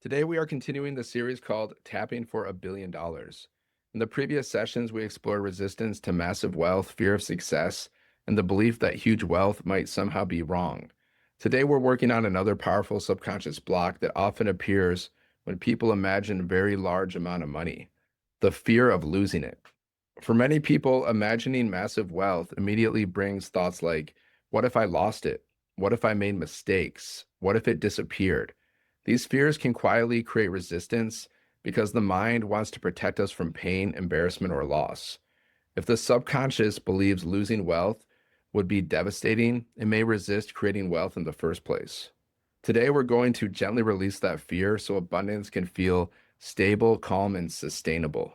Today, we are continuing the series called Tapping for $1 Billion. In the previous sessions, we explored resistance to massive wealth, fear of success, and the belief that huge wealth might somehow be wrong. Today, we're working on another powerful subconscious block that often appears when people imagine a very large amount of money, the fear of losing it. For many people, imagining massive wealth immediately brings thoughts like, what if I lost it? What if I made mistakes? What if it disappeared? These fears can quietly create resistance because the mind wants to protect us from pain, embarrassment, or loss. If the subconscious believes losing wealth would be devastating, it may resist creating wealth in the first place. Today, we're going to gently release that fear so abundance can feel stable, calm, and sustainable.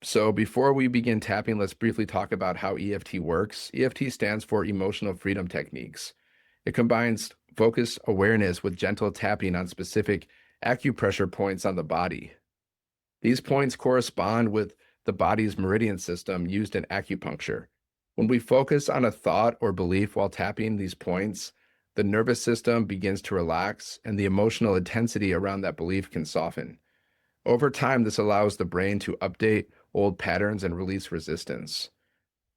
So, before we begin tapping, let's briefly talk about how EFT works. EFT stands for Emotional Freedom Techniques. It combines focused awareness with gentle tapping on specific acupressure points on the body. These points correspond with the body's meridian system used in acupuncture. When we focus on a thought or belief while tapping these points, the nervous system begins to relax and the emotional intensity around that belief can soften. Over time, this allows the brain to update old patterns and release resistance.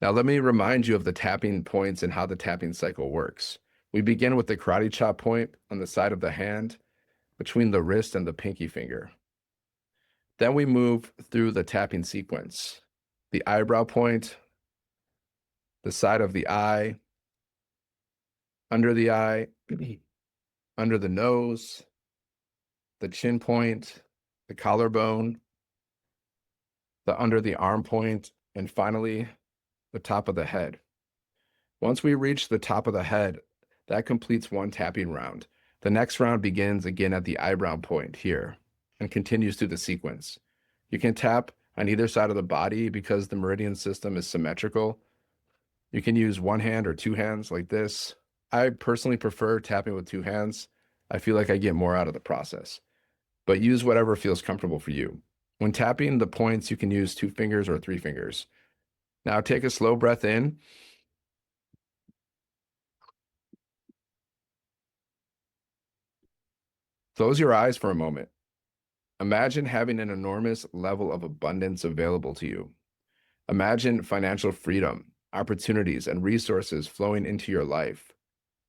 Now, let me remind you of the tapping points and how the tapping cycle works. We begin with the karate chop point on the side of the hand between the wrist and the pinky finger. Then we move through the tapping sequence. The eyebrow point, the side of the eye, under the eye, under the nose, the chin point, the collarbone, the under the arm point, and finally, the top of the head. Once we reach the top of the head, that completes one tapping round. The next round begins again at the eyebrow point here and continues through the sequence. You can tap on either side of the body because the meridian system is symmetrical. You can use one hand or two hands like this. I personally prefer tapping with two hands. I feel like I get more out of the process, but use whatever feels comfortable for you. When tapping the points, you can use 2 fingers or 3 fingers. Now take a slow breath in. Close your eyes for a moment. Imagine having an enormous level of abundance available to you. Imagine financial freedom, opportunities, and resources flowing into your life.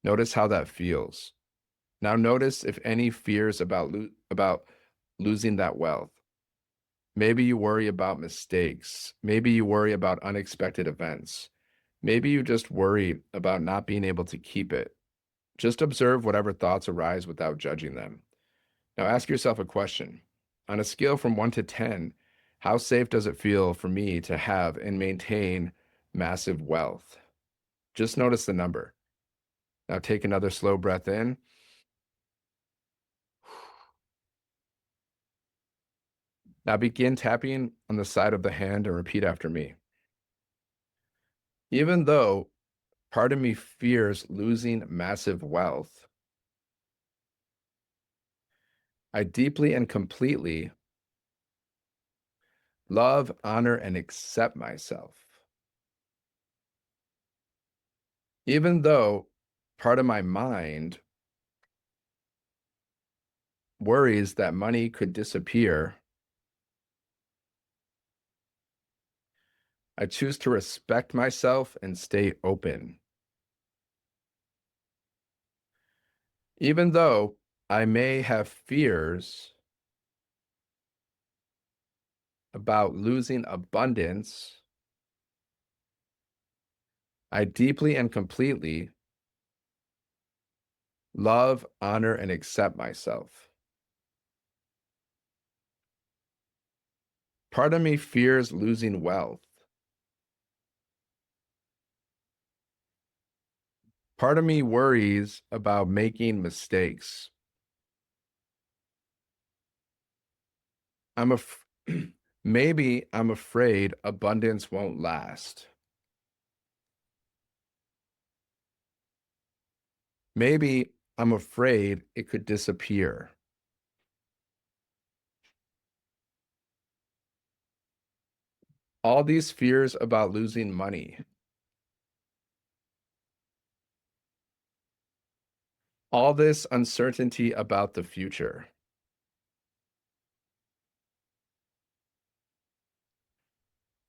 Notice how that feels. Now notice if any fears about losing that wealth. Maybe you worry about mistakes. Maybe you worry about unexpected events. Maybe you just worry about not being able to keep it. Just observe whatever thoughts arise without judging them. Now ask yourself a question. On a scale from 1 to 10, how safe does it feel for me to have and maintain massive wealth? Just notice the number. Now take another slow breath in. Now begin tapping on the side of the hand and repeat after me. Even though part of me fears losing massive wealth, I deeply and completely love, honor, and accept myself. Even though part of my mind worries that money could disappear, I choose to respect myself and stay open. Even though I may have fears about losing abundance, I deeply and completely love, honor, and accept myself. Part of me fears losing wealth. Part of me worries about making mistakes. I'm af- Maybe I'm afraid abundance won't last. Maybe I'm afraid it could disappear. All these fears about losing money, all this uncertainty about the future.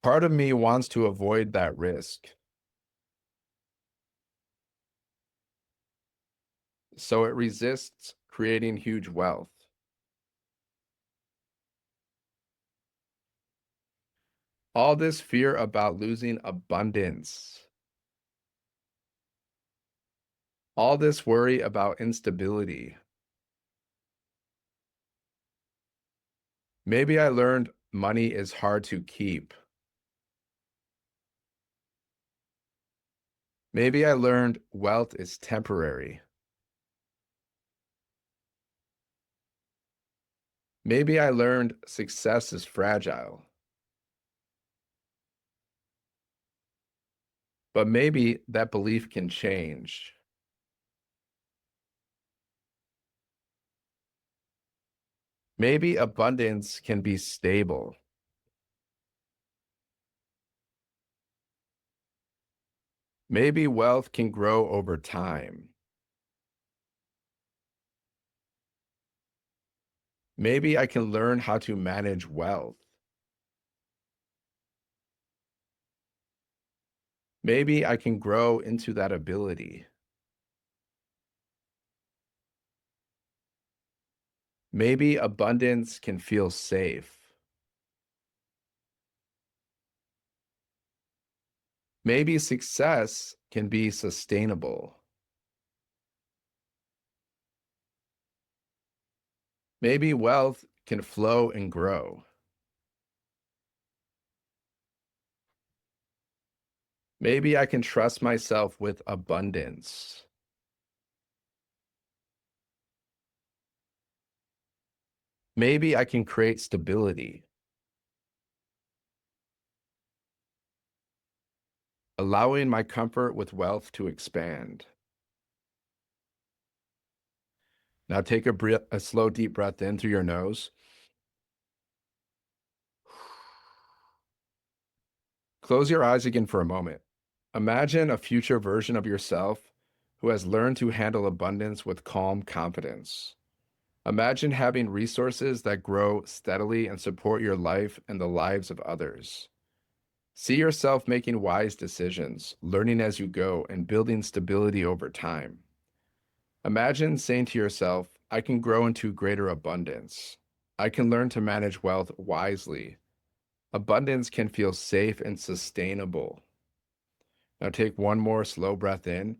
Part of me wants to avoid that risk, so it resists creating huge wealth. All this fear about losing abundance, all this worry about instability. Maybe I learned money is hard to keep. Maybe I learned wealth is temporary. Maybe I learned success is fragile. But maybe that belief can change. Maybe abundance can be stable. Maybe wealth can grow over time. Maybe I can learn how to manage wealth. Maybe I can grow into that ability. Maybe abundance can feel safe. Maybe success can be sustainable. Maybe wealth can flow and grow. Maybe I can trust myself with abundance. Maybe I can create stability, allowing my comfort with wealth to expand. Now take a slow, deep breath in through your nose. Close your eyes again for a moment. Imagine a future version of yourself who has learned to handle abundance with calm confidence. Imagine having resources that grow steadily and support your life and the lives of others. See yourself making wise decisions, learning as you go, and building stability over time. Imagine saying to yourself, I can grow into greater abundance. I can learn to manage wealth wisely. Abundance can feel safe and sustainable. Now take one more slow breath in.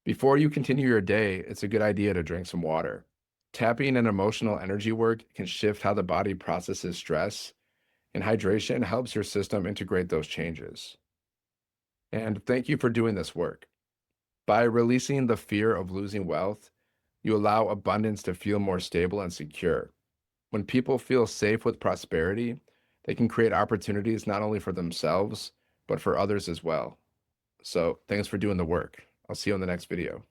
Before you continue your day, it's a good idea to drink some water. Tapping and emotional energy work can shift how the body processes stress, and hydration helps your system integrate those changes. And thank you for doing this work. By releasing the fear of losing wealth, you allow abundance to feel more stable and secure. When people feel safe with prosperity, they can create opportunities not only for themselves, but for others as well. So thanks for doing the work. I'll see you in the next video.